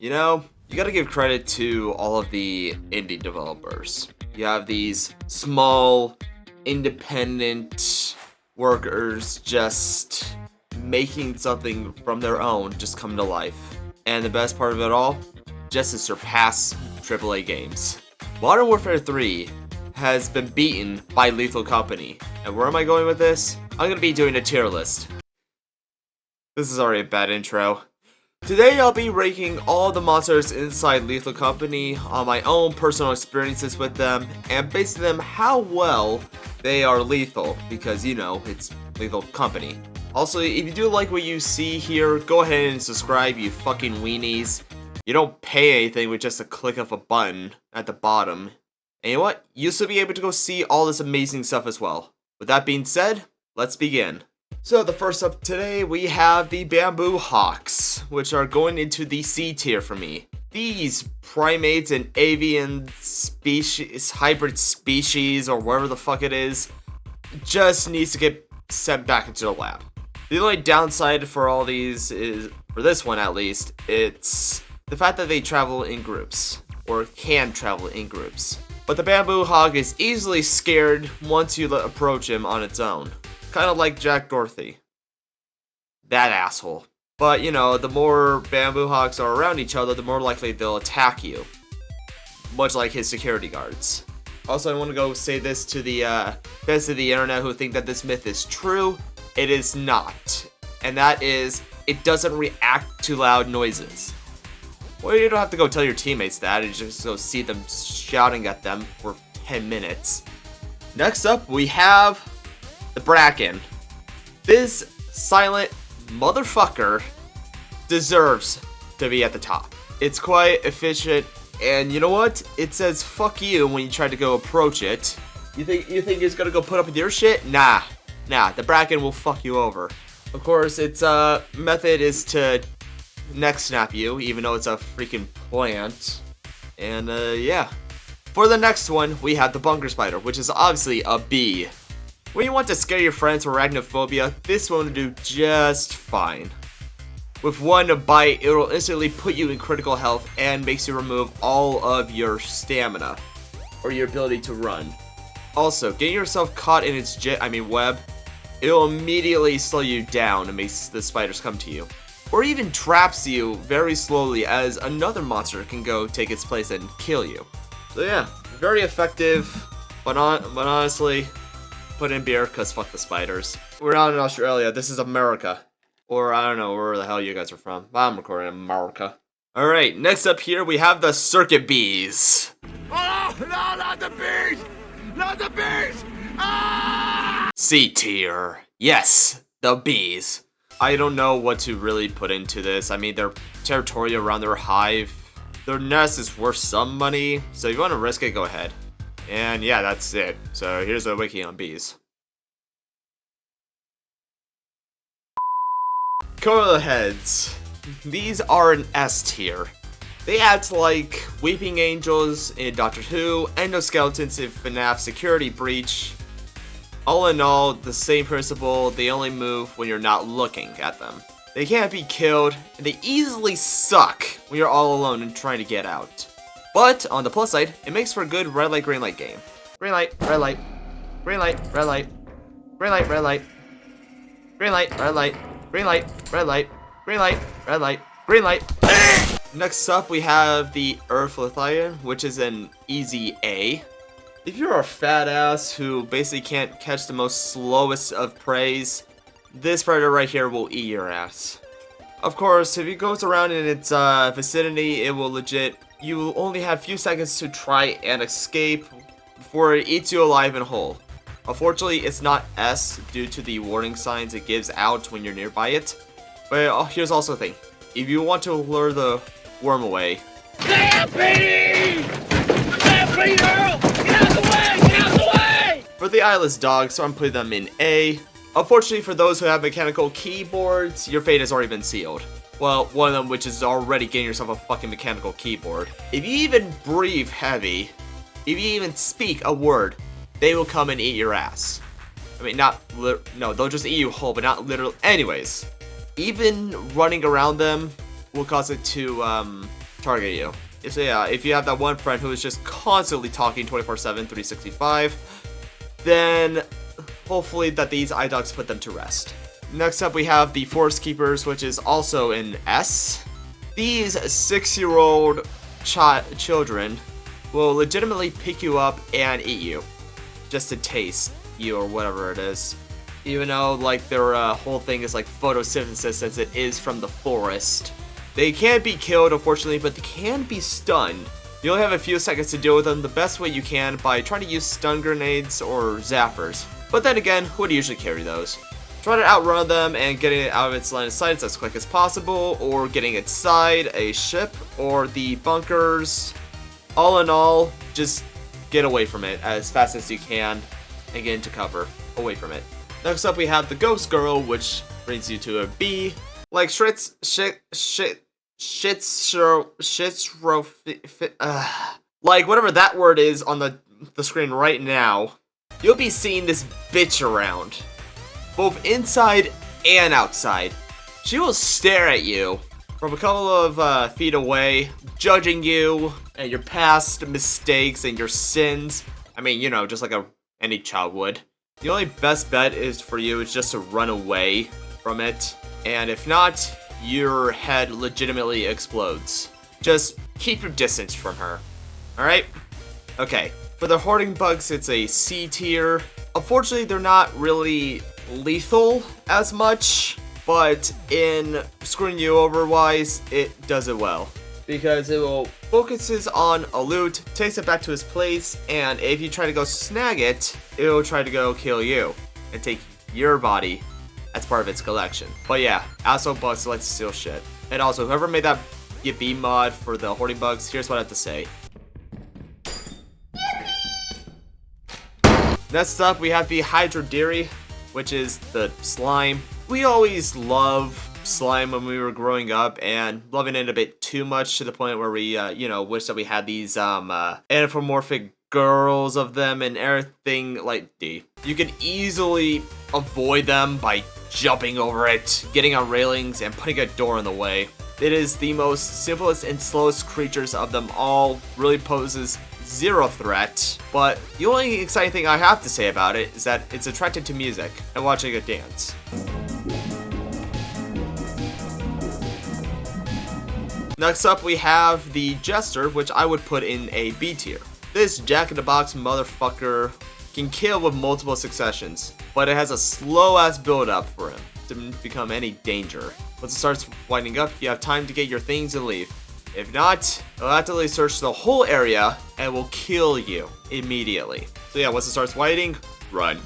You know, you gotta give credit to all of the indie developers. You have these small, independent workers just making something from their own just come to life. And the best part of it all, just to surpass AAA games. Modern Warfare 3 has been beaten by Lethal Company. And where am I going with this? I'm gonna be doing a tier list. This is already a bad intro. Today I'll be ranking all the monsters inside Lethal Company on my own personal experiences with them and basing them how well they are lethal because, you know, it's Lethal Company. Also, if you do like what you see here, go ahead and subscribe, you fucking weenies. You don't pay anything with just a click of a button at the bottom. And you know what? You'll still be able to go see all this amazing stuff as well. With that being said, let's begin. So the first up today, we have the Bamboo Hawks, which are going into the C tier for me. These primates and avian species, hybrid species, or whatever the fuck it is, just needs to get sent back into the lab. The only downside for all these is, for this one at least, it's the fact that they travel in groups, or can travel in groups. But the Bamboo Hawk is easily scared once you approach him on its own. Kind of like Jack Dorothy. That asshole. But, you know, the more Bamboo Hawks are around each other, the more likely they'll attack you. Much like his security guards. Also, I want to go say this to the fans of the internet who think that this myth is true. It is not. And that is, it doesn't react to loud noises. Well, you don't have to go tell your teammates that. You just go see them shouting at them for 10 minutes. Next up, we have the Bracken. This silent motherfucker deserves to be at the top. It's quite efficient, and you know what? It says fuck you when you try to go approach it. You think it's gonna go put up with your shit? Nah. The Bracken will fuck you over. Of course, its method is to neck snap you, even though it's a freaking plant. And yeah. For the next one, we have the Bunker Spider, which is obviously a bee. When you want to scare your friends with arachnophobia, this one will do just fine. With one bite, it will instantly put you in critical health and makes you remove all of your stamina, or your ability to run. Also, getting yourself caught in its web, it will immediately slow you down and makes the spiders come to you. Or even traps you very slowly as another monster can go take its place and kill you. So yeah, very effective, but honestly, put in beer, cause fuck the spiders. We're not in Australia, this is America. Or I don't know where the hell you guys are from. I'm recording in America. Alright, next up here we have the Circuit Bees. Oh, no, not the bees! Not the bees! Ah! C tier. Yes, the bees. I don't know what to really put into this. I mean, they're territorial around their hive. Their nest is worth some money, so if you want to risk it, go ahead. And yeah, that's it. So here's a wiki on bees. Coil heads. These are an S tier. They act like Weeping Angels in Doctor Who, Endoskeletons in FNAF Security Breach. All in all, the same principle, they only move when you're not looking at them. They can't be killed, and they easily suck when you're all alone and trying to get out. But, on the plus side, it makes for a good red light, green light game. Green light, red light. Green light, red light. Green light, red light. Green light, red light. Green light, red light. Green light, red light. Green light. Next up, we have the Earth Lithium, which is an easy A. If you're a fat ass who basically can't catch the most slowest of preys, this predator right here will eat your ass. Of course, if it goes around in its vicinity, it will legit. You will only have a few seconds to try and escape before it eats you alive and whole. Unfortunately, it's not S due to the warning signs it gives out when you're nearby it. But here's also the thing. If you want to lure the worm away... For the eyeless dogs, so I'm putting them in A. Unfortunately for those who have mechanical keyboards, your fate has already been sealed. Well, one of them which is already getting yourself a fucking mechanical keyboard. If you even breathe heavy, if you even speak a word, they will come and eat your ass. I mean, no, they'll just eat you whole, but not literally. Anyways, even running around them will cause it to target you. So yeah, if you have that one friend who is just constantly talking 24/7, 365, then hopefully that these eye dogs put them to rest. Next up we have the Forest Keepers, which is also an S. These 6-year-old children will legitimately pick you up and eat you, just to taste you or whatever it is. Even though like their whole thing is like photosynthesis, as it is from the forest. They can't be killed, unfortunately, but they can be stunned. You only have a few seconds to deal with them the best way you can by trying to use stun grenades or zappers. But then again, who would usually carry those? Try to outrun them and getting it out of its line of sight as quick as possible, or getting inside a ship or the bunkers. All in all, just get away from it as fast as you can and get into cover away from it. Next up we have the Ghost Girl, which brings you to a B. Like like whatever that word is on the screen right now, you'll be seeing this bitch around, both inside and outside. She will stare at you from a couple of feet away, judging you and your past mistakes and your sins. I mean, you know, just like any child would. The only best bet is for you is just to run away from it. And if not, your head legitimately explodes. Just keep your distance from her. Alright? Okay. For the hoarding bugs, it's a C tier. Unfortunately, they're not really lethal as much, but in screwing you over wise, it does it well. Because it will focuses on a loot, takes it back to his place, and if you try to go snag it, it will try to go kill you and take your body as part of its collection. But yeah, asshole bugs like to steal shit. And also, whoever made that Yippee mod for the hoarding bugs, here's what I have to say. Next up, we have the Hydrodiri, which is the slime. We always love slime when we were growing up, and loving it a bit too much to the point where we, you know, wish that we had these anthropomorphic girls of them and everything like D. You can easily avoid them by jumping over it, getting on railings, and putting a door in the way. It is the most simplest and slowest creatures of them all, really poses zero threat, but the only exciting thing I have to say about it is that it's attracted to music and watching it dance. Next up we have the Jester, which I would put in a B tier. This jack-in-the-box motherfucker can kill with multiple successions, but it has a slow ass build up for him to become any danger. Once it starts winding up, you have time to get your things and leave. If not, it'll actively search the whole area and will kill you immediately. So yeah, once it starts winding, run.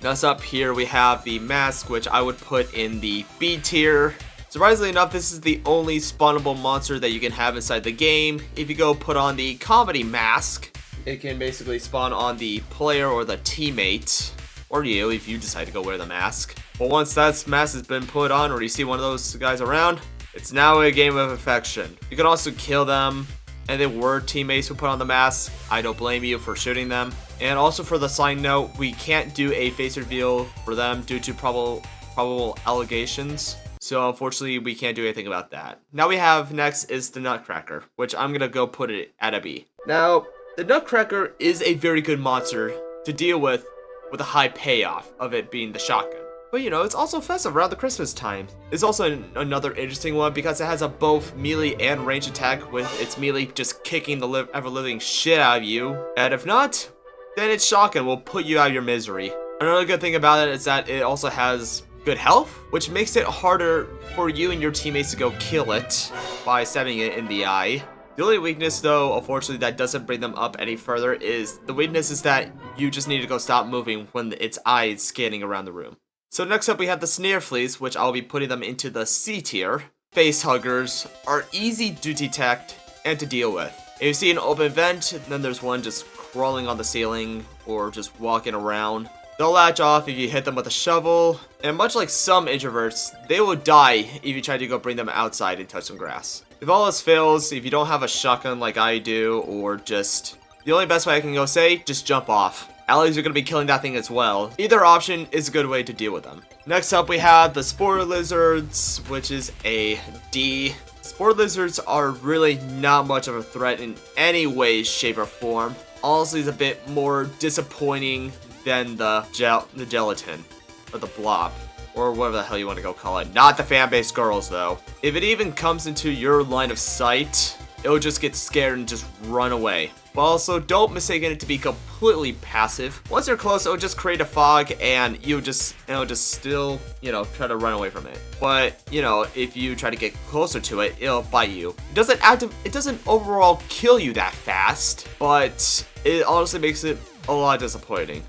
Next up here we have the Mask, which I would put in the B tier. Surprisingly enough, this is the only spawnable monster that you can have inside the game. If you go put on the Comedy Mask, it can basically spawn on the player or the teammate, or you if you decide to go wear the mask. But once that mask has been put on, or you see one of those guys around, it's now a game of affection. You can also kill them, and they were teammates who put on the mask. I don't blame you for shooting them. And also for the side note, we can't do a face reveal for them due to probable allegations. So unfortunately, we can't do anything about that. Now we have next is the Nutcracker, which I'm gonna go put it at a B. Now, the Nutcracker is a very good monster to deal with a high payoff of it being the shotgun. But you know, it's also festive around the Christmas time. It's also another interesting one because it has a both melee and range attack, with its melee just kicking the ever-living shit out of you. And if not, then its shotgun will put you out of your misery. Another good thing about it is that it also has good health, which makes it harder for you and your teammates to go kill it by stabbing it in the eye. The only weakness though, unfortunately, that doesn't bring them up any further is the weakness is that you just need to go stop moving when its eye is scanning around the room. So next up we have the Snare Fleas, which I'll be putting them into the C tier. Face huggers are easy to detect and to deal with. If you see an open vent, then there's one just crawling on the ceiling or just walking around. They'll latch off if you hit them with a shovel, and much like some introverts, they will die if you try to go bring them outside and touch some grass. If all else fails, if you don't have a shotgun like I do, or just, the only best way I can go say, just jump off. Allies are going to be killing that thing as well. Either option is a good way to deal with them. Next up we have the Spore Lizards, which is a D. Spore lizards are really not much of a threat in any way, shape, or form. Honestly, it's a bit more disappointing than the gelatin, or the blob, or whatever the hell you want to go call it. Not the fan-based girls, though. If it even comes into your line of sight, it'll just get scared and just run away. But also, don't mistake it to be completely passive. Once you're close, it'll just create a fog, and it'll just still, try to run away from it. But, if you try to get closer to it, it'll bite you. It doesn't overall kill you that fast, but it honestly makes it a lot disappointing.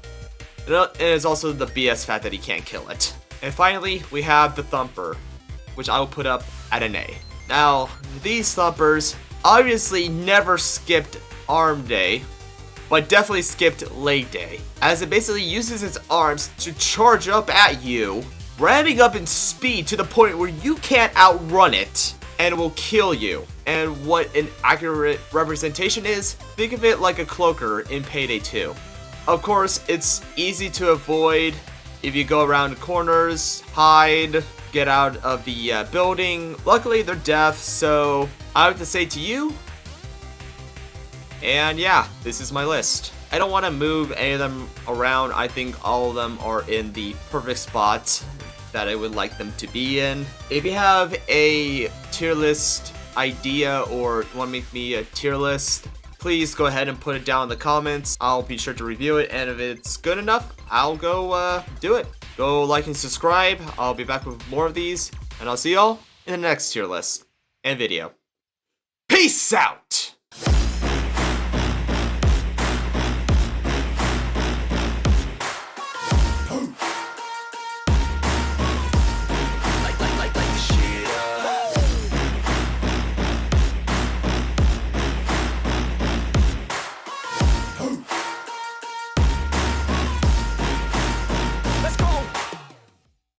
And it's also the BS fact that he can't kill it. And finally, we have the Thumper, which I will put up at an A. Now, these Thumpers obviously never skipped arm day, but definitely skipped leg day, as it basically uses its arms to charge up at you, ramming up in speed to the point where you can't outrun it, and it will kill you. And what an accurate representation is, think of it like a cloaker in Payday 2. Of course, it's easy to avoid if you go around corners, hide, get out of the building. Luckily, they're deaf, so I have to say to you, and yeah, this is my list. I don't want to move any of them around. I think all of them are in the perfect spot that I would like them to be in. If you have a tier list idea or want to make me a tier list, please go ahead and put it down in the comments. I'll be sure to review it, and if it's good enough, I'll go do it. Go like and subscribe. I'll be back with more of these, and I'll see y'all in the next tier list and video. Peace out!